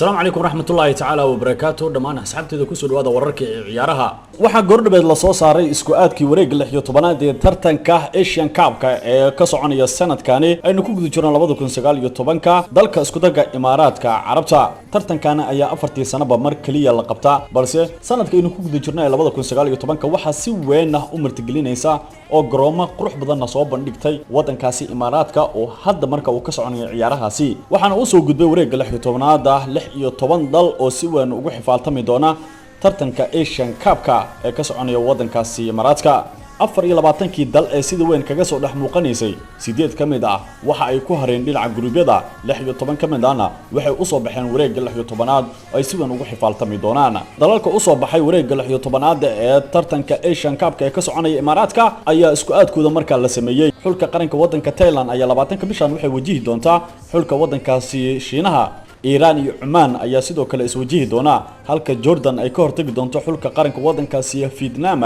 السلام عليكم ورحمة الله تعالى وبركاته دمان أصحابتي كسر وهذا ورك عيارها waxaa goordhabeed la soo saaray isku aadkii wareeg 16 ee tartanka Asian Cup ee ka soconaya sanadkani aynu ku guda jirnaa 2019 dalka isku daga Imaaraadka Carabta tartankana ayaa afartii sanaba mar kaliya la qabtaa balse sanadka aynu ku guda jirnaa 2019 waxa si weyn u martigelinaysa oo garoomo qurux badan soo bandhigtay wadankaasi Imaaraadka oo hadda marka uu ka soconayo ciyaarahaasi waxaana uu soo gudbay wareeg 16 dal oo si weyn ugu xifaaltami doona tartanka Asian Cup-ka ee ka soconaya wadankaasi Imaaraadka 24 dal ee sida weyn kaga soo dhex muuqanaysay 8 kamid ah waxa ay ku hareen dhinaca gurubyada 16 kamid ahna waxay u soo baxeen wareegga 16aad oo ay si weyn ugu xifaaltami doonaan dalalka u soo baxay wareegga 16aad ee tartanka Asian Cup-ka ee ka soconaya Imaaraadka ayaa isku aadkooda markaa la sameeyay xulka qaranka wadanka Thailand ayaa 20 bishan waxay wajihi doontaa xulka wadankaasi Shiinaha Iran iyo Oman ayaa sidoo kale iswajihi doona halka Jordan ay ka hortagi doonto xulka qaranka wadankaasi Vietnam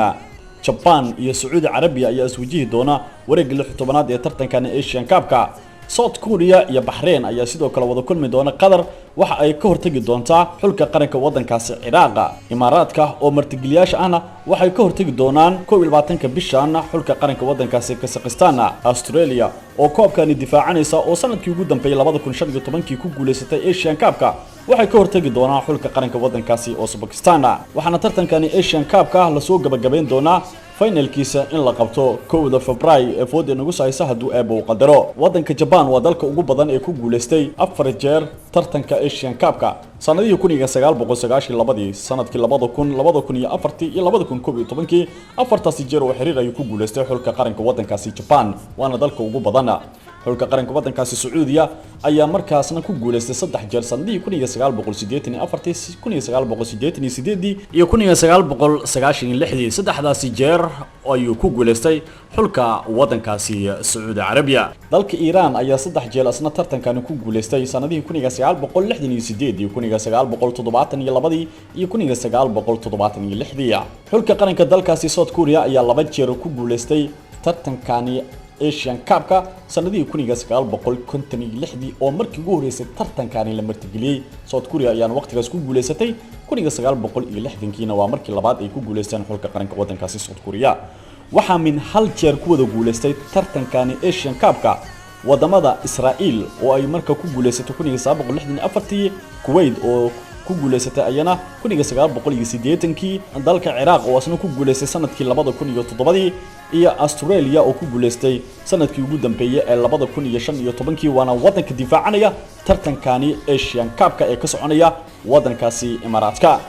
Japan iyo Saudi Arabia ayaa iswajihi doona wareegga 16aad ee tartankan Asian Cup-ka South Korea iyo Bahrain ayaa sidoo kale wada kulmi doona Qatar waxa ay ka hortagi doontaa xulka qaranka wadankaasi Iraq Imaaraadka oo martigeliyaasha ahna waxay ka hortagi doonaan 22 bishan xulka qaranka wadankaasi Kazakhstan Australia oo koobkani difaacanaysa oo sanadkii ugu dambeeyay 2015 ku guuleysatay Asian Cup-ka waxay ka hortagi doonaan xulka qaranka wadankaasi Uzbekistan waxaana tartankani Asian Cup-ka la soo gabagabeyn doonaa finalkiisa in la qabto 1 Febraayo ee fooda nagu saysa haduu eebo qadaro wadanka Japan waa dalka ugu badan ee ku guuleystay 4 jeer tartanka Asian Cup-ka sanadihii 1992 sanadkii 2000 2004 iyo 2011 afartaasi jeer oo xiriir ay ku guuleystay xulka qaranka wadankaasi Japan waana dalka ugu badan xulka qaranka wadankaasi Sacuudiya ayaa markaasna ku guuleystay 3 jeer sanadihii 1984 1988 iyo 1996 saddexdaasi jeer ayuu ku guuleystay xulka wadankaasi Saudi Arabia dalka Iran ayaa 3 jeer asna tartankan ku guuleystay sanadihii 1968 iyo 1972 iyo 1976 xulka qaranka dalkaasi South Korea ayaa 2 jeer ku guuleystay tartankani Asian Cup-ka sanadihii 1956 oo markii ugu horeysay tartankani la martigeliyay South Korea ayaa waqtigaas ku guuleysatay 1960kiina waa markii labaad ay ku guuleysteen xulka qaranka wadankaasi South Korea waxa min hal jeer ku wada guuleystay tartankani Asian Cup-ka wadamada Israa'iil oo ay marka ku guuleysatay 1964 Kuwait oo ku guuleysatay ayana 1980kii dalka Iraq oo asna ku guuleystay sanadkii 2007 iyo Australia oo ku guuleystay sanadkii ugu dambeeyay ee 2015kii waana wadanka difaacanaya tartankani Asian Cup-ka ee ka soconaya wadankaasi Imaaraadka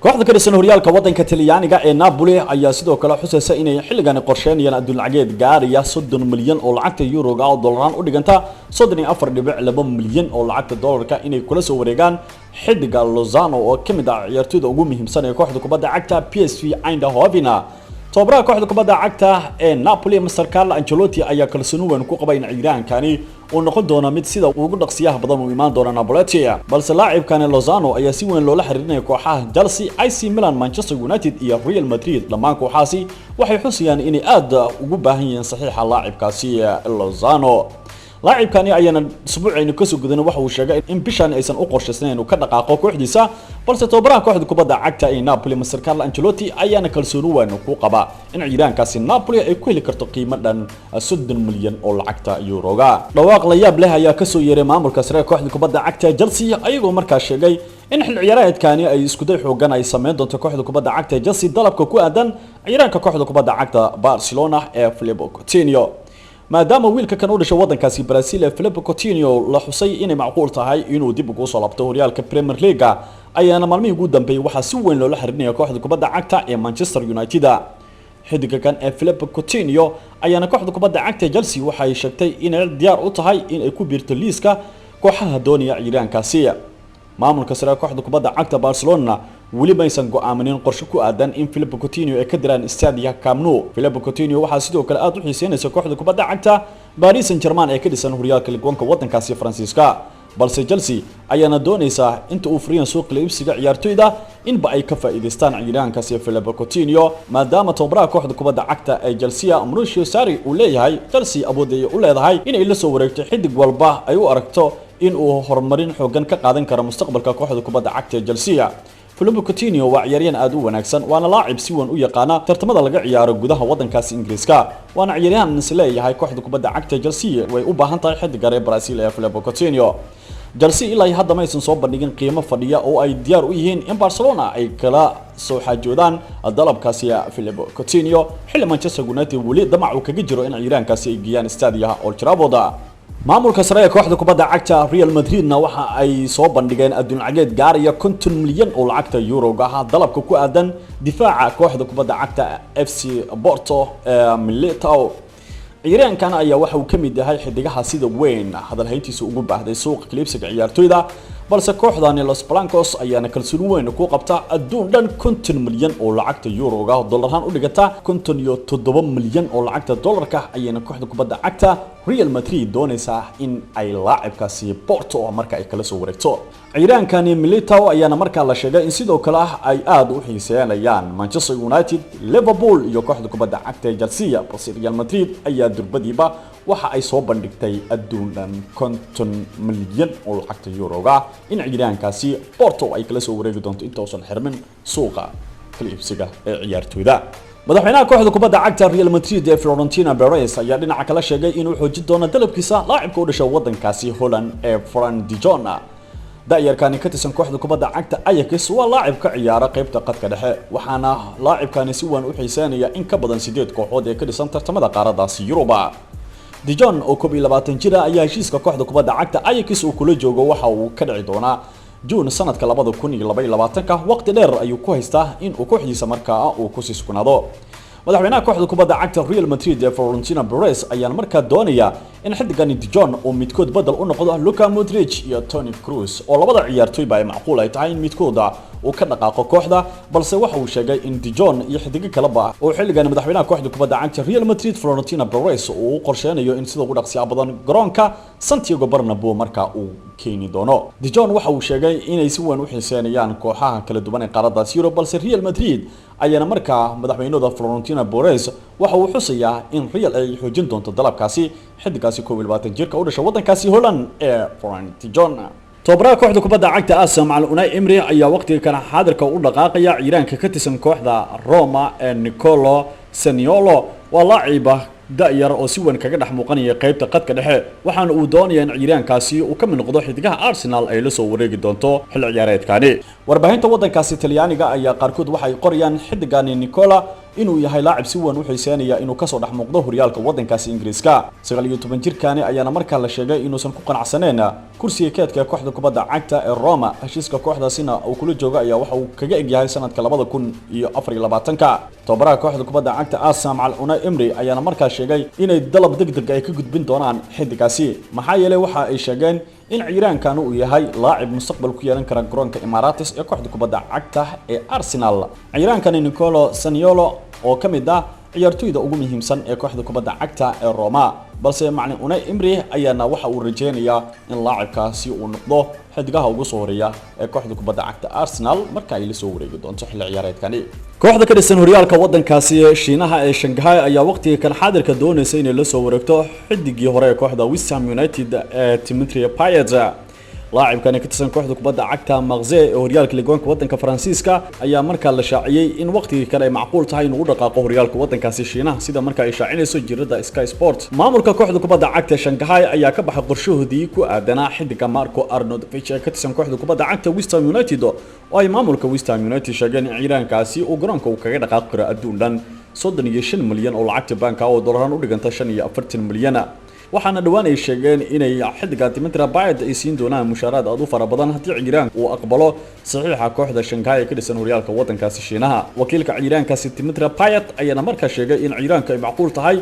kooxda ka dhisan horyaalka wadanka Talyaaniga ee Napoli ayaa sidoo kale xusaysa inay xilligan qorsheynayaan adduun lacageed gaaraya 30 milyan oo lacagta euro-ga oo dollaraan u dhiganta 34.2 milyan oo lacagta dollarka inay kula soo wareegaan xidiga Lozano oo kamid ah ciyaartoyda ugu muhiimsan ee kooxda kubadda cagta PSV Eindhoven toobaraha kooxda kubadda cagta ee Napoli Mr. Carlo Ancelotti ayaa kalsooni weyn ku qabay in ciiraankani uu noqon doono mid sida ugu dhaqsiyaha badan u imaan doona Napoli balse laacibkan Lozano ayaa si weyn loola xiriirinaya kooxaha Chelsea AC Milan Manchester United iyo Real Madrid dhammaan kooxahaasi waxay xusayaan inay aad ugu baahan yihiin saxiixa laacibkaasi Lozano laacibkani ayana usbuucayna ka soo gudan waxa uu sheegay in bishan aysan u qorshaysnayn inuu ka dhaqaaqo kooxdiisa balse toobaraha kooxda kubadda cagta ee Napoli Mr. Carlo Ancelotti ayaana kalsooni weyn ku qaba in ciidaankaasi Napoli ay ku heli karto qiimo dhan 30 milyan oo lacagta euro-ga dhawaaq la yaab leh ayaa ka soo yeeray maamulka sare kooxda kubadda cagta Chelsea ayagoo markaa sheegay in xil ciyaareedkani ay isku day xoogan ay sameyn doonto kooxda kubadda cagta Chelsea dalabka ku aadan ciidaanka kooxda kubadda cagta Barcelona ee Philippe Coutinho maadaama wiilka kan u dhashay wadankaasi Brazil ee Philippe Coutinho la xusay inay macquul tahay inuu dib ugu soo laabto horyaalka Premier League ayaana maalmihii ugu dambeeyay waxa si weyn loola xiriirinayaa kooxda kubadda cagta ee Manchester United xidiga kan ee Philippe Coutinho ayaana kooxda kubadda cagta Chelsea waxay sheegtay inay diyaar u tahay in ay ku biirto liiska kooxaha doonaya ciyaaraankaasi maamulka sare kooxda kubadda cagta Barcelona wali maysan go'aaminin qorshe ku aadan in Philippe Coutinho ay ka diraan Stadia Camp Nou Philippe Coutinho waxa sidoo kale aad u xiiseynaysa kooxda kubadda cagta Paris Saint-Germain ee ka dhisan horyaalka Ligue 1 wadankaasi Faransiiska balse Chelsea ayaana doonaysa inta uu furiyaan suuqa iibsiga ciyaartoyda in ba ay ka faa'iideystaan ciyaaraankaasi Philippe Coutinho maadaama toobaraha kooxda kubadda cagta ee Chelsea Mauricio Sarri uu leeyahay Chelsea awood ay u leedahay in ay la soo wareegto xidig walba ay u aragto in uu horumarin xoogan ka qaadan karo mustaqbalka kooxda kubadda cagta Chelsea. Philippe Coutinho waa ciyaaryahan aad u wanaagsan waana laacib si weyn u yaqaana tartamada laga ciyaaro gudaha wadankaas Ingiriiska waana ciyaaryahan isleeyahay kooxda kubadda cagta Chelsea way u baahan tahay xiddiga reer Brazil ee Philippe Coutinho. Chelsea ilaa hadda ma aysan soo bandhigin qiimo fadhiya oo ay diyaar u yihiin in Barcelona ay kala soo xaajoodaan dalabkaasi Philippe Coutinho xilli Manchester United wali damac uu kaga jiro in ciyaaryahankaasi ay geeyaan staadiyaha Old Trafford. maamulka sare ee kooxda kubadda cagta Real Madrid-na waxa ay soo bandhigeen adduun lacageed gaaraya 50 milyan oo lacagta euro ah dalabka ku aadan difaaca kooxda kubadda cagta FC Porto Militao. ciyaaryahankan ayaa waxa uu ka mid yahay xidigaha sida weyn hadalhayntiisa ugu baahday suuqa klibsiga ciyaartoyda balse kooxdani Los Blancos ayaana kalsooni weyn ku qabta adduun dhan 50 milyan oo lacagta euro ah dollarhan u dhigata 57 milyan oo lacagta dollarka ayayna kooxda kubadda cagta Real Madrid doonaysa in ay laacibkaasi Porto marka ay kala soo wareegto. ciyaaryahankani Militao ayaana markaa la sheegay in sidoo kale ay aad u xiiseeyaan Manchester United, Liverpool iyo kooxda kubadda cagta Chelsea. balse Real Madrid ayaa durbadiiba waxa ay soo bandhigtay adduun dhan 50 milyan oo lacagta euro ah in ciyaaryahankaasi Porto ay kala soo wareegi doonto inta uusan xirmin suuqa klibsiga ee ciyaartoyda. madaxweynaha kooxda kubadda cagta Real Madrid ee Florentino Perez ayaa dhinaca kale sheegay inuu xoojin doono dalabkiisa laacibka u dhashay wadankaasi Holland ee Frenkie de Jong. da'yarkani ka tirsan kooxda kubadda cagta Ajax waa laacib ka ciyaara qaybta qadka dhexe waxaana laacibkani si weyn u xiiseynaya in ka badan 8 kooxood ee ka dhisan tartamada qaaradaasi Yuruba. De Jong oo 22 jir ah ayaa heshiiska kooxda kubadda cagta Ajax uu kula joogo waxa uu ka dhici doonaa June sanadka 2022 waqti dheer ayuu ku haystaa in uu kooxdiisa markaa uu ku sii sugnaado. madaxweynaha kooxda kubadda cagta Real Madrid ee Florentino Perez ayaa markaa doonaya in xiddigani De Jong uu midkood badal u noqdo Luka Modric iyo Toni Kroos oo labada ciyaartoyba ay macquul ay tahay in midkooda uu ka dhaqaaqo kooxda balse waxa uu sheegay in De Jong iyo xiddiga kaleba oo xilligan madaxweynaha kooxda kubadda cagta Real Madrid Florentino Perez uu qorsheynayo in sida ugu dhaqsiya badan garoonka Santiago Bernabeu markaa uu keeni doono. De Jong waxa uu sheegay inay si weyn u xiiseynayaan kooxaha kala duwan ee qaaradaas Yurub balse Real Madrid ayaana markaa madaxweynada Florentino Perez waxa uu xusayaa in Real ay xoojin doonto dalabkaasi xiddigaasi 22 jirka u dhashay wadankaasi Holland ee Frenkie de Jong. tobaraha kooxda kubadda cagta Arsenal Unai Emery ayaa waqtiga kana xaadirka u dhaqaaqaya ciyaaraanka ka tirsan kooxda Roma ee Nicolo Zaniolo waa laacib da'yar oo si weyn kaga dhex muuqanaya qaybta qadka dhexe waxaana uu doonayaa in ciyaaraankaasi uu ka mid noqdo xidigaha Arsenal ay la soo wareegi doonto xil ciyaareedkani. warbaahinta wadankaasi Talyaaniga ayaa qaarkood waxay qorayaan xidigani Nicola inuu yahay laacib si weyn u xiiseynaya inuu ka soo dhex muuqdo horyaalka wadankaasi Ingiriiska. 19 jirkaani ayaana markaa la sheegay inuusan ku qanacsaneyn kursiga keedka kooxda kubadda cagta ee Roma. heshiiska kooxdaasina uu kula jooga ayaa waxa uu kaga egyahay sanadka 2024. tobaraha kooxda kubadda cagta Arsenal Unai Emery ayaana markaa sheegay inay dalab degdeg ay ka gudbin doonaan xidigaasi maxaa yeelay waxa ay sheegeen in ciyaaraankan uu yahay laacib mustaqbal ku yeelan kara garoonka Emirates ee kooxda kubadda cagta ee Arsenal. ciyaaraankan Nicolo Zaniolo oo ka mid ah ciyaartoyda ugu muhiimsan ee kooxda kubadda cagta ee Roma balse macallin Unai Emery ayaana waxa uu rajeynayaa in laacibkaasi uu noqdo xidigaha ugu soo horeeya ee kooxda kubadda cagta Arsenal marka ay la soo wareegi doonto xilli ciyaareedkani. kooxda ka dhisan horyaalka wadankaasi Shiinaha ee Shanghai ayaa waqtiga kan xaadirka doonaysa inay la soo wareegto xidigii hore ee kooxda West Ham United ee Dimitri Payet. لاعبكان كتسن كوحدة كبدا عكتا مغزي هوريالك لجوانك ودنك فرانسيسكا أيام مركا لشاعيي إن وقتي كان معقول تهاي نقول دقائق هوريالك ودنك كاسيشينا سيدا مركا إشاعين يسجل ردا سكاي سبورت ماموركا كوحدة كبدا عكتا شنغهاي أيا كبح قرشوه دي كو أدنا حدك ماركو أرنولدوفيتش كتسن كوحدة كبدا عكتا ويست هام يونايتد أي ماموركا ويست هام يونايتد شاغان عيران كاسي وجرانكا وكاغا دقائق أدون لان 35 مليون أو لعبت بانكا أو دولاران ودغنتا 45 مليون waxaana dhawaan ay sheegeen inay xiddiga Dimitri Payet ay siin doonaan mushaaraad aad u fara badan haddii Iiraan uu aqbalo saxiixa kooxda Shanghai ka dhisan horyaalka wadankaasi Shiinaha wakiilka Iiraankaasi Dimitri Payet ayaana markaa sheegay in Iiraanka ay macquul tahay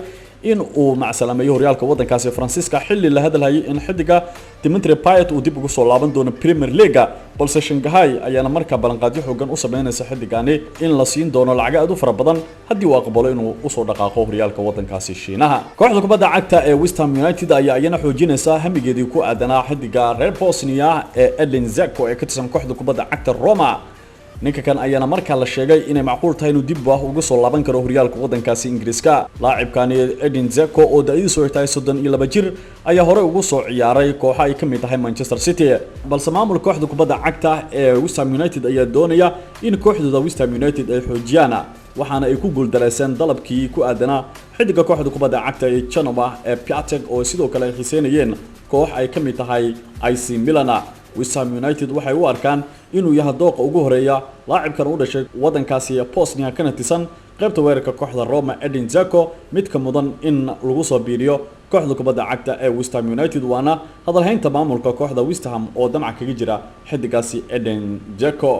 in uu macsalamayo horyaalka wadankaasi Francisca xilli la hadalhay in xiddiga Dimitri Payet uu dib ugu soo laaban doono Premier League balse Shanghai ayaana markaa ballanqaadyo xooggan u sameynaysa xiddigani in la siin doono lacag aad u fara badan haddii uu aqbalo inuu u soo dhaqaaqo horyaalka wadankaasi Shiinaha kooxda kubadda cagta ee West Ham United ayaa iyana xoojinaysa hamigeedii ku aadanaa xiddiga reer Bosnia ee Edin Dzeko ee ka tirsan kooxda kubadda cagta Roma ninka kan ayaana markaa la sheegay inay macquul tahay inuu dib ugu soo laaban karo horyaalka wadankaasi Ingiriiska. Laacibkani Edin Dzeko oo da'diisu ay tahay 32 jir ayaa hore ugu soo ciyaaray kooxo ay kamid tahay Manchester City, balse maamulka kooxda kubadda cagta ee West Ham United ayaa doonaya in kooxdooda West Ham United ay xoojiyaan, waxaana ay ku guuldareyseen dalabkii ku aadanaa xidiga kooxda kubadda cagta ee Genoa ee Piatek oo sidoo kale ay xiiseynayeen koox ay kamid tahay AC Milan. West Ham United waxay u arkaan inuu yahay dooqa ugu horeeya laacibkan u dhashay wadankaasi Bosnia kana tirsan qaybta weerarka kooxda Roma Edin Dzeko mid ka mudan in lagu soo biiriyo kooxda kubadda cagta ee West Ham United, waana hadalhaynta maamulka kooxda West Ham oo damac kaga jira xidigaasi Edin Dzeko.